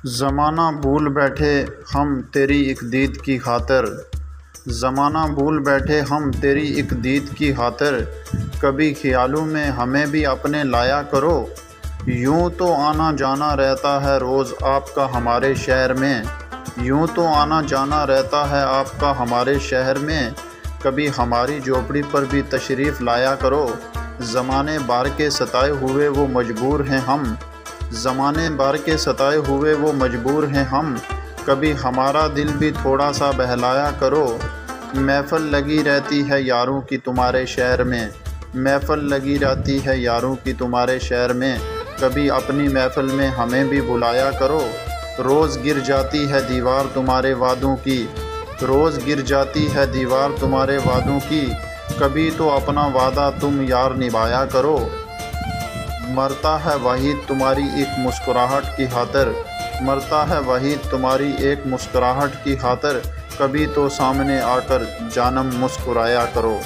ज़माना भूल बैठे हम तेरी एक दीद की खातिर। ज़माना भूल बैठे हम तेरी एक दीद की खातिर। कभी ख्यालों में हमें भी अपने लाया करो। यूं तो आना जाना रहता है रोज़ आपका हमारे शहर में। यूं तो आना जाना रहता है आपका हमारे शहर में। कभी हमारी झोपड़ी पर भी तशरीफ़ लाया करो। ज़माने भर के सताए हुए वो मजबूर हैं हम। ज़माने भर के सताए हुए वो मजबूर हैं हम। कभी हमारा दिल भी थोड़ा सा बहलाया करो। महफ़िल लगी रहती है यारों की तुम्हारे शहर में। महफ़िल लगी रहती है यारों की तुम्हारे शहर में। कभी अपनी महफ़िल में हमें भी बुलाया करो। रोज़ गिर जाती है दीवार तुम्हारे वादों की। रोज़ गिर जाती है दीवार तुम्हारे वादों की। कभी तो अपना वादा तुम यार निभाया करो। मरता है वहीद तुम्हारी एक मुस्कुराहट की खातिर। मरता है वहीद तुम्हारी एक मुस्कुराहट की खातिर। कभी तो सामने आकर जानम मुस्कुराया करो।